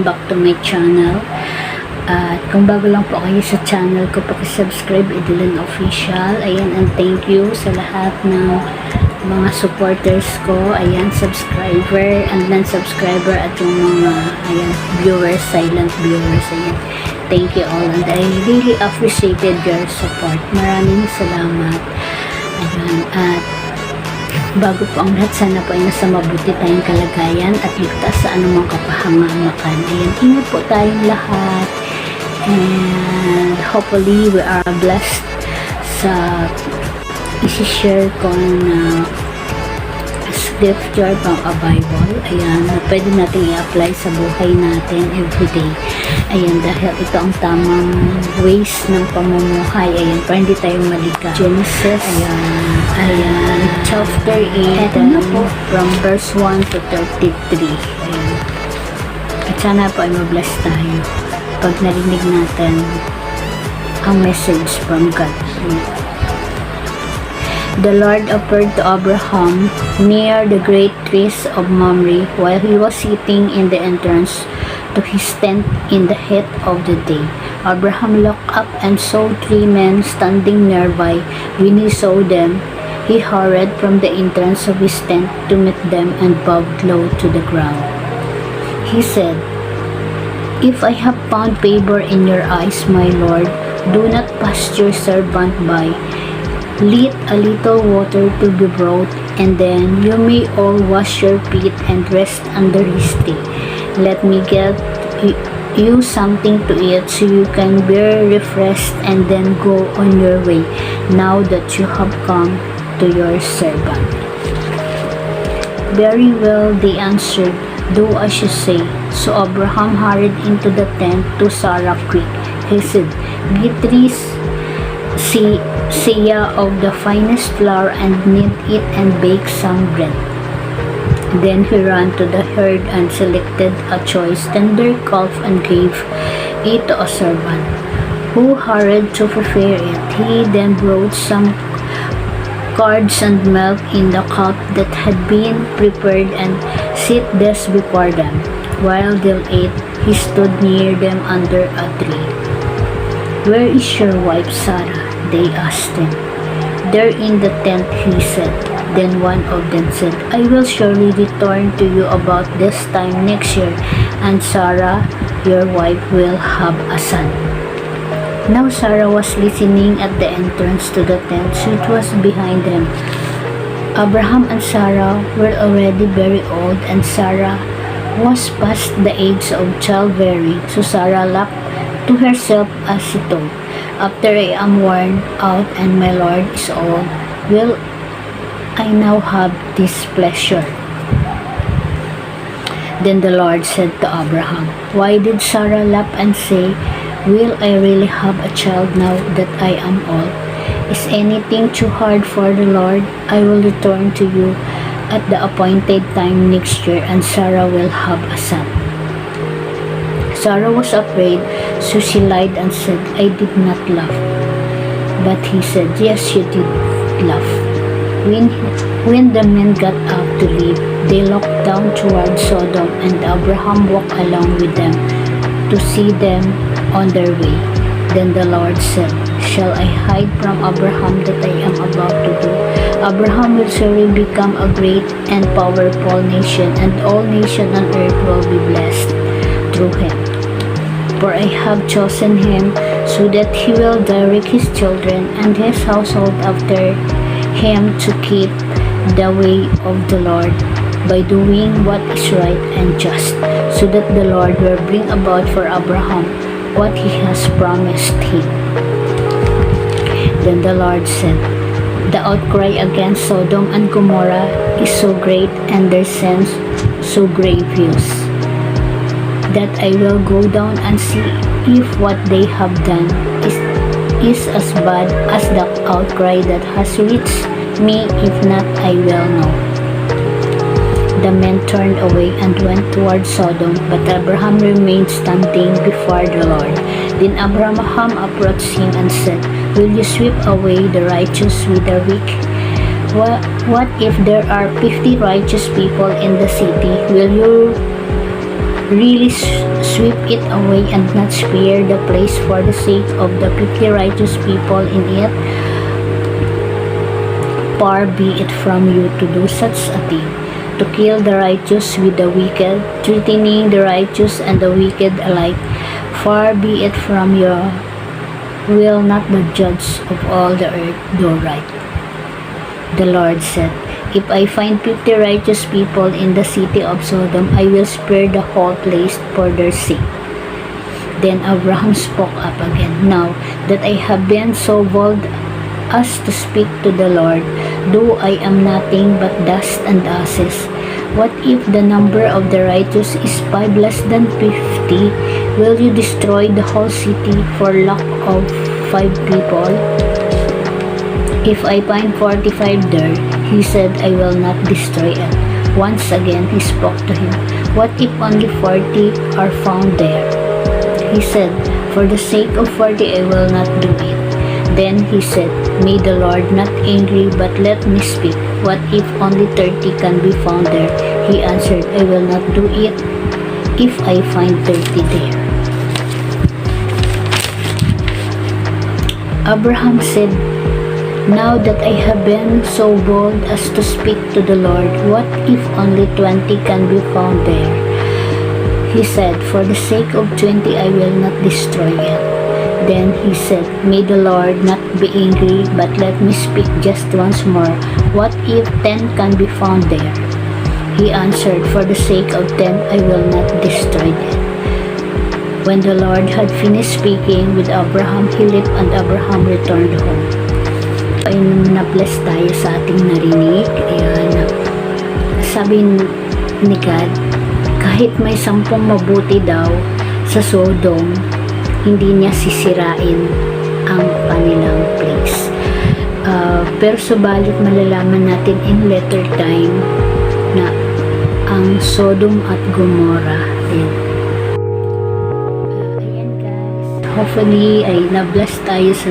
welcome back to my channel. At kung bago lang po kayo sa channel ko, pakisubscribe, Idilan Official. Ayan, and thank you sa lahat ng mga supporters ko. Ayan, subscriber and non-subscriber at yung mga, ayan, viewers, silent viewers. Ayan, thank you all and I really appreciated your support. Maraming salamat. Ayan, at bago po ang lahat, sana po ay nasa mabuti tayong kalagayan at ligtas sa anumang kapahamakan. Ayan, ingat po tayong lahat. And hopefully we are blessed sa isi-share ko na scripture pang a Bible. Ayan, na pwede natin i-apply sa buhay natin everyday. Ayan, dahil ito ang tamang ways ng pamumuhay. Ayan, para hindi tayo maligaw. Genesis, ayan, chapter 8, ito na po, from verse 1 to 33. Ayan. At sana po ay mabless tayo pag narinig natin ang message from God. Ayan. The Lord appeared to Abraham near the great trees of Mamre while he was sitting in the entrance to his tent in the heat of the day. Abraham looked up and saw 3 men standing nearby. When he saw them, he hurried from the entrance of his tent to meet them and bowed low to the ground. He said, "If I have found favor in your eyes, my Lord, do not pass your servant by. Let a little water to be brought, and then you may all wash your feet and rest under his tree. Let me get you something to eat so you can be refreshed and then go on your way, now that you have come to your servant." "Very well," they answered, "do as you say." So Abraham hurried into the tent to Sarah quick. He said, "Get 3 seah of the finest flour and knead it and bake some bread." Then he ran to the herd and selected a choice tender calf and gave it to a servant, who hurried to prepare it. He then brought some curds and milk in the cup that had been prepared and set this before them. While they ate, he stood near them under a tree. "Where is your wife Sarah?" they asked him. "There in the tent," he said. Then one of them said, "I will surely return to you about this time next year, and Sarah, your wife, will have a son." Now Sarah was listening at the entrance to the tent, so it was behind them. Abraham and Sarah were already very old, and Sarah was past the age of childbearing. So Sarah laughed to herself as she thought, "After I am worn out and my Lord is old, will I now have this pleasure?" Then the Lord said to Abraham, "Why did Sarah laugh and say, 'Will I really have a child now that I am old?' Is anything too hard for the Lord? I will return to you at the appointed time next year, and Sarah will have a son." Sarah was afraid, so she lied and said, "I did not laugh." But he said, "Yes, you did laugh." When the men got up to leave, they looked down toward Sodom, and Abraham walked along with them to see them on their way. Then the Lord said, "Shall I hide from Abraham that I am about to do? Abraham will surely become a great and powerful nation, and all nations on earth will be blessed through him. For I have chosen him so that he will direct his children and his household after him to keep the way of the Lord by doing what is right and just, so that the Lord will bring about for Abraham what he has promised him." Then the Lord said, "The outcry against Sodom and Gomorrah is so great and their sins so grievous, that I will go down and see if what they have done is as bad as the outcry that has reached me. If not, I will know." The men turned away and went toward Sodom, but Abraham remained standing before the Lord. Then Abraham approached him and said, "Will you sweep away the righteous with the wicked? What if there are 50 righteous people in the city? Will you really sweep it away and not spare the place for the sake of the 50 righteous people in it? Far be it from you to do such a thing, to kill the righteous with the wicked, threatening the righteous and the wicked alike. Far be it from you. Will not the judge of all the earth do right? The Lord said, if I find 50 righteous people in the city of Sodom, I will spare the whole place for their sake. Then Abraham spoke up again, now that I have been so bold as to speak to the Lord, though I am nothing but dust and ashes, what if the number of the righteous is 5 less than 50? Will you destroy the whole city for lack of 5 people? If I find 45 there, he said, I will not destroy it. Once again he spoke to him, what if only 40 are found there? He said, for the sake of 40 I will not do it. Then he said, may the Lord not angry, but let me speak. What if only 30 can be found there? He answered, I will not do it if I find 30 there. Abraham said, now that I have been so bold as to speak to the Lord, what if only 20 can be found there? He said, for the sake of 20 I will not destroy it. Then he said, may the Lord not be angry, but let me speak just once more. What if 10 can be found there? He answered, for the sake of 10 I will not destroy them. When the Lord had finished speaking with Abraham, he left and Abraham returned home. Ay na-bless tayo sa ating narinig. Ayan, sabi ni God, kahit may 10 mabuti daw sa Sodom, hindi niya sisirain ang kanilang place. Pero subalit malalaman natin in later time na ang Sodom at Gomorah din. Ayan guys, hopefully ay na-bless tayo sa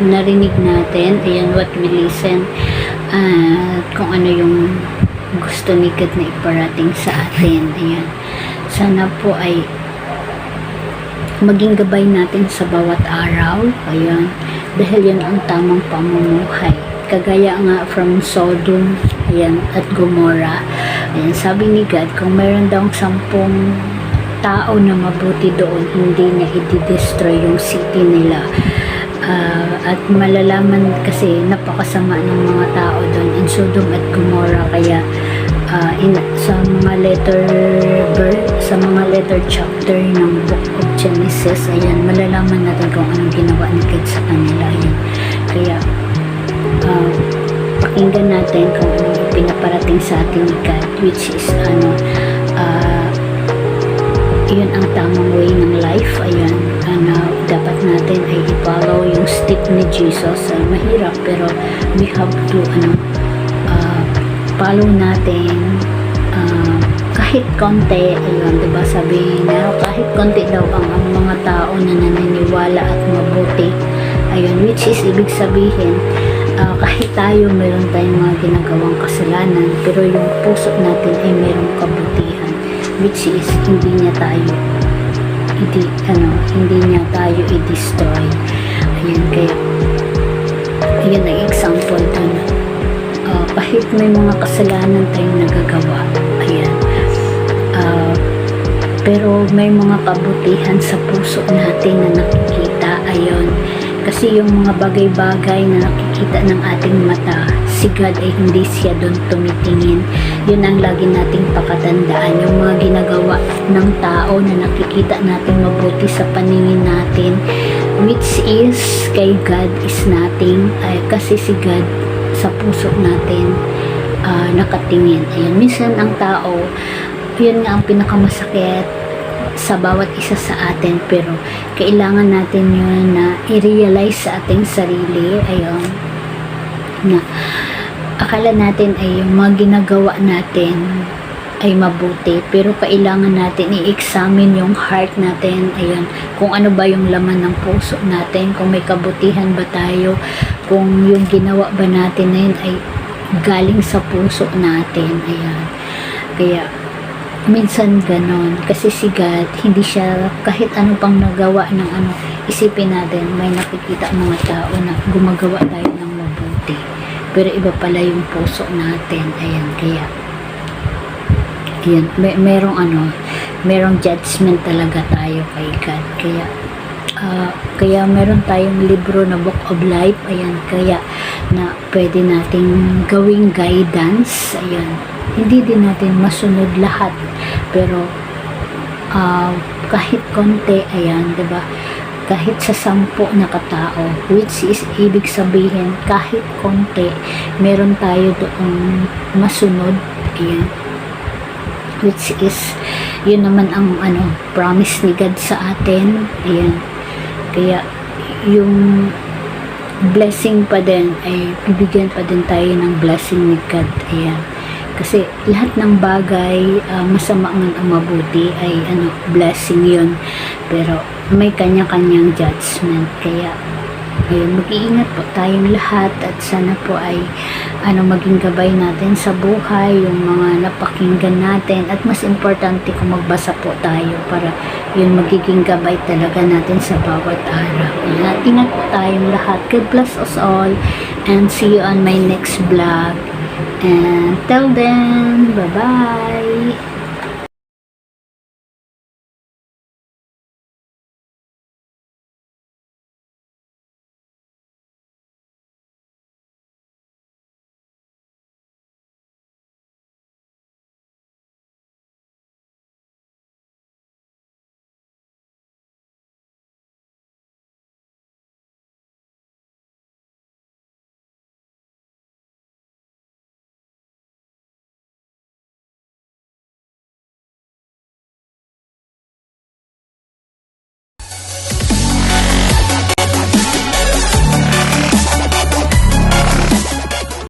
narinig natin. Ayan, what we listen, at kung ano yung gusto ni God na iparating sa atin. Ayan, sana po ay maging gabay natin sa bawat araw. Ayan, dahil yan ang tamang pamumuhay. Kagaya nga from Sodom, ayan, at Gomorrah. Ayan, sabi ni God, kung mayroon daw 10 tao na mabuti doon, hindi niya i-destroy yung city nila. At malalaman kasi napakasama ng mga tao doon in Sodom at Gomorrah. Kaya sa mga letter chapter ng Book of Genesis, ayan, malalaman natin kung anong ginawa ni God sa kanila. Ayan. Kaya pakinggan natin kung anong pinaparating sa atin ni God, which is yun ang tamang way ng life. Ayan, dapat natin ay i-follow yung step ni Jesus. Mahirap, pero we have to follow natin kahit konti. Ayun, diba, sabi na kahit konti daw ang mga tao na naniniwala at mabuti. Ayun, which is ibig sabihin, kahit tayo meron tayong mga ginagawang kasalanan, pero yung puso natin ay merong kabutihan, which is hindi niya tayo i-destroy. Ayun, kaya ayun ang example dun. Kahit may mga kasalanan tayong nagagawa, ayan, pero may mga kabutihan sa puso natin na nakikita. Ayun, kasi yung mga bagay-bagay na nakikita ng ating mata, si God ay hindi siya doon tumitingin. Yun ang lagi nating pakatandaan, yung mga ginagawa ng tao na nakikita natin mabuti sa paningin natin, which is kay God is nothing. Kasi si God sa puso natin nakatingin. Ayun, minsan ang tao, yun nga ang pinakamasakit sa bawat isa sa atin, pero kailangan natin yun na i-realize sa ating sarili. Ayun, na akala natin ay yung mga ginagawa natin ay mabuti, pero kailangan natin i-examine yung heart natin. Ayun, kung ano ba yung laman ng puso natin, kung may kabutihan ba tayo, kung yung ginawa ba natin na yun ay galing sa puso natin. Ayan, kaya minsan ganon. Kasi si God, hindi siya, kahit ano pang nagawa ng ano, isipin natin, may nakikita mga tao na gumagawa tayo ng mabuti. Pero iba pala yung puso natin. Ayan, kaya, ayan, merong ano, merong judgment talaga tayo kay God. Kaya meron tayong libro na Book of Life, ayan, kaya na pwede nating gawing guidance, ayan. Hindi din natin masunod lahat, pero kahit konti, ayan, 'di ba? Kahit sa 10 na katao, which is ibig sabihin kahit konti, meron tayo doong masunod, ayan. Which is yun naman ang ano, promise ni God sa atin, ayan. Kaya yung blessing pa din ay bibigyan pa din tayo ng blessing ni God, ayan. Kasi lahat ng bagay, masama man o mabuti ay ano, blessing yun, pero may kanya-kanyang judgment. Kaya ayun, mag-iingat po tayong lahat at sana po ay ano, maging gabay natin sa buhay yung mga napakinggan natin, at mas importante kung magbasa po tayo para yun magiging gabay talaga natin sa bawat araw. Ayan, ingat po tayong lahat. God bless us all and see you on my next vlog. And till then, bye-bye!